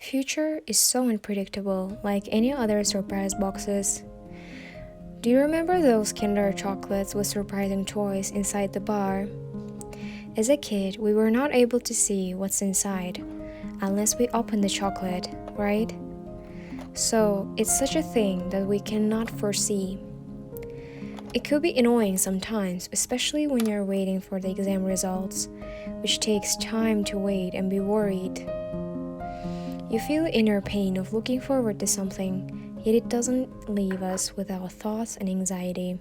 Future is so unpredictable, like any other surprise boxes. Do you remember those Kinder chocolates with surprising toys inside the bar? As a kid, we were not able to see what's inside unless we opened the chocolate, right? So, it's such a thing that we cannot foresee. It could be annoying sometimes, especially when you're waiting for the exam results, which takes time to wait and be worried. You feel the inner pain of looking forward to something, yet it doesn't leave us without thoughts and anxiety.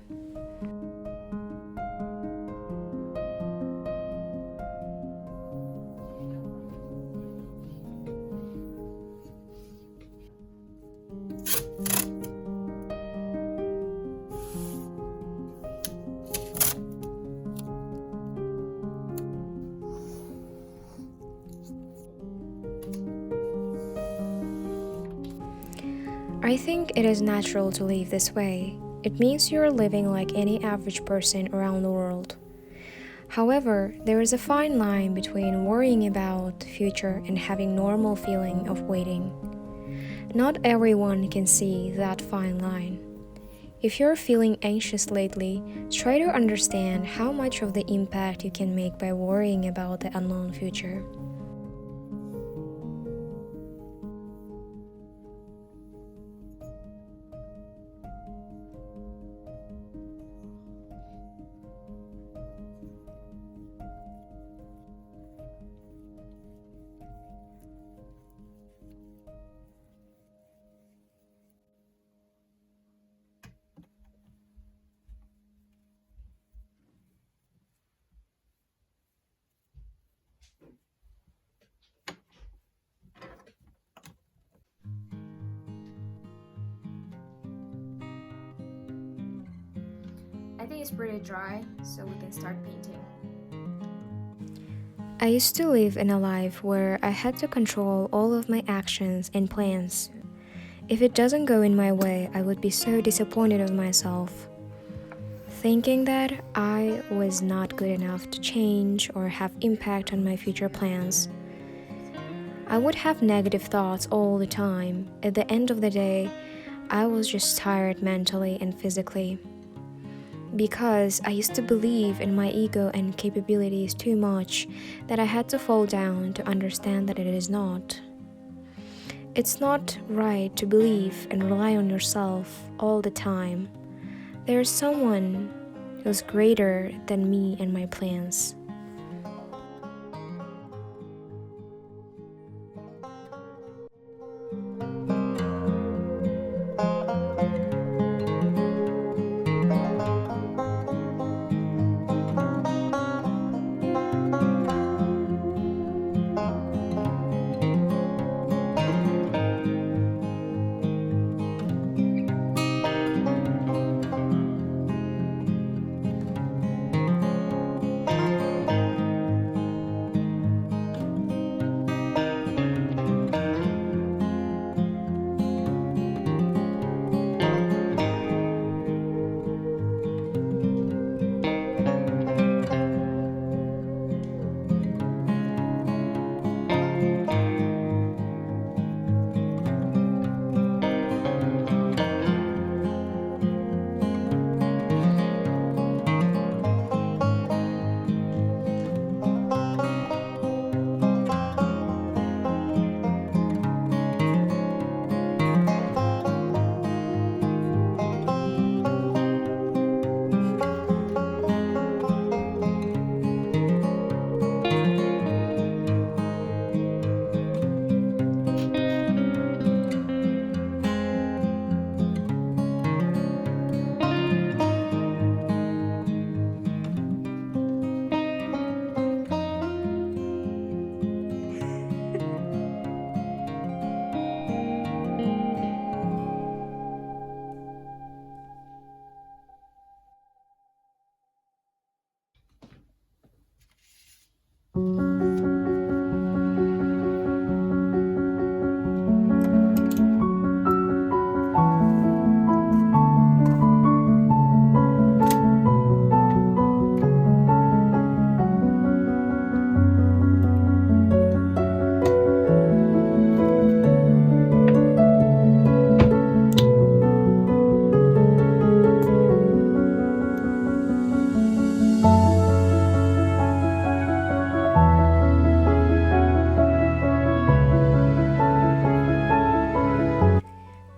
I think it is natural to live this way. It means you are living like any average person around the world. However, there is a fine line between worrying about the future and having normal feeling of waiting. Not everyone can see that fine line. If you're feeling anxious lately, try to understand how much of the impact you can make by worrying about the unknown future. I think it's pretty dry, so we can start painting. I used to live in a life where I had to control all of my actions and plans. If it doesn't go in my way, I would be so disappointed of myself, thinking that I was not good enough to change or have impact on my future plans. I would have negative thoughts all the time. At the end of the day, I was just tired mentally and physically. Because I used to believe in my ego and capabilities too much that I had to fall down to understand that it is not. It's not right to believe and rely on yourself all the time. There is someone who's greater than me and my plans.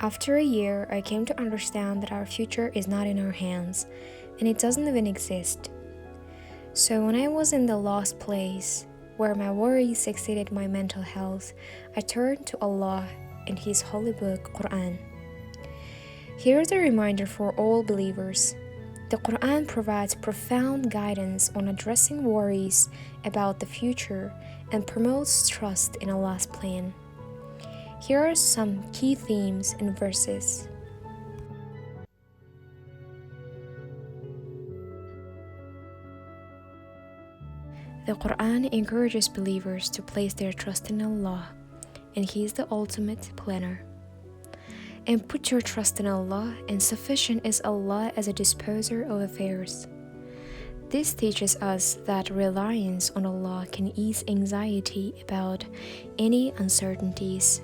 After a year, I came to understand that our future is not in our hands, and it doesn't even exist. So when I was in the lost place, where my worries exceeded my mental health, I turned to Allah and His holy book, Quran. Here is a reminder for all believers. The Quran provides profound guidance on addressing worries about the future and promotes trust in Allah's plan. Here are some key themes and verses. The Quran encourages believers to place their trust in Allah, and He is the ultimate planner. And put your trust in Allah, and sufficient is Allah as a disposer of affairs. This teaches us that reliance on Allah can ease anxiety about any uncertainties.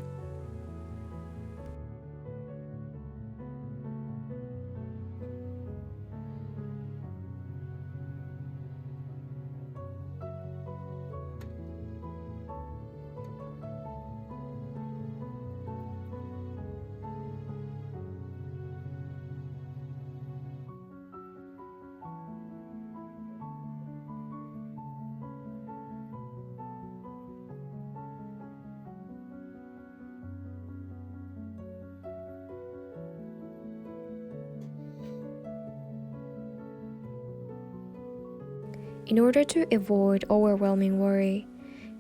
In order to avoid overwhelming worry,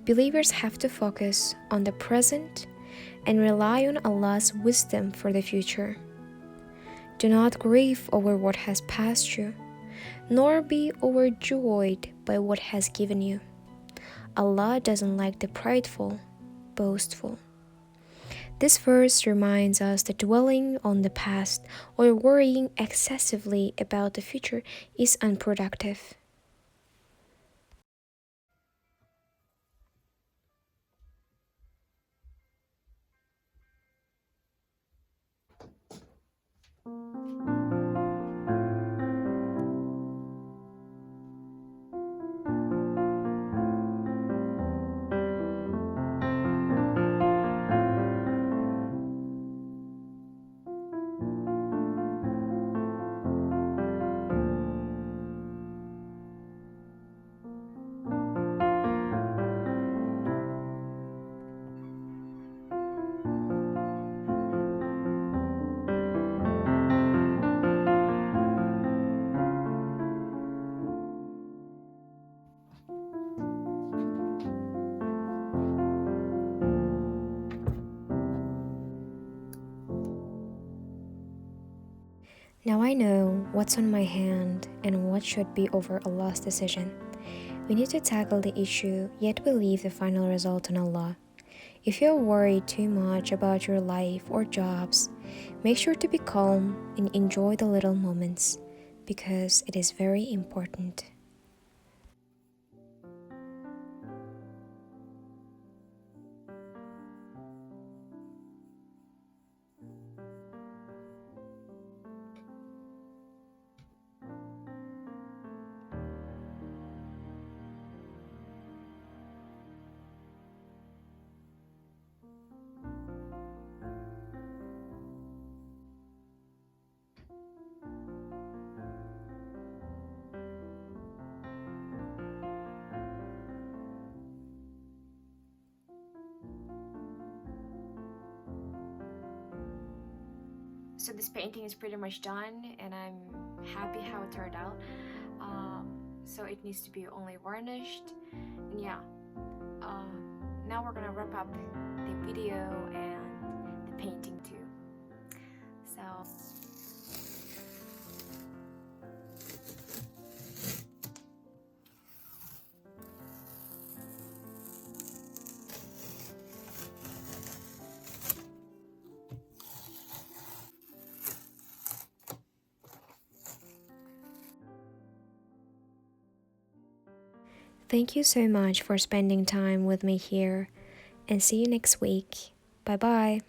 believers have to focus on the present and rely on Allah's wisdom for the future. Do not grieve over what has passed you, nor be overjoyed by what has given you. Allah doesn't like the prideful, boastful. This verse reminds us that dwelling on the past or worrying excessively about the future is unproductive. Now I know what's on my hand and what should be over Allah's decision. We need to tackle the issue, yet we leave the final result on Allah. If you're worried too much about your life or jobs, make sure to be calm and enjoy the little moments, because it is very important. So this painting is pretty much done, and I'm happy how it turned out. So it needs to be only varnished, and yeah. Now we're gonna wrap up the video and the painting too. So Thank you so much for spending time with me here, and see you next week. Bye bye.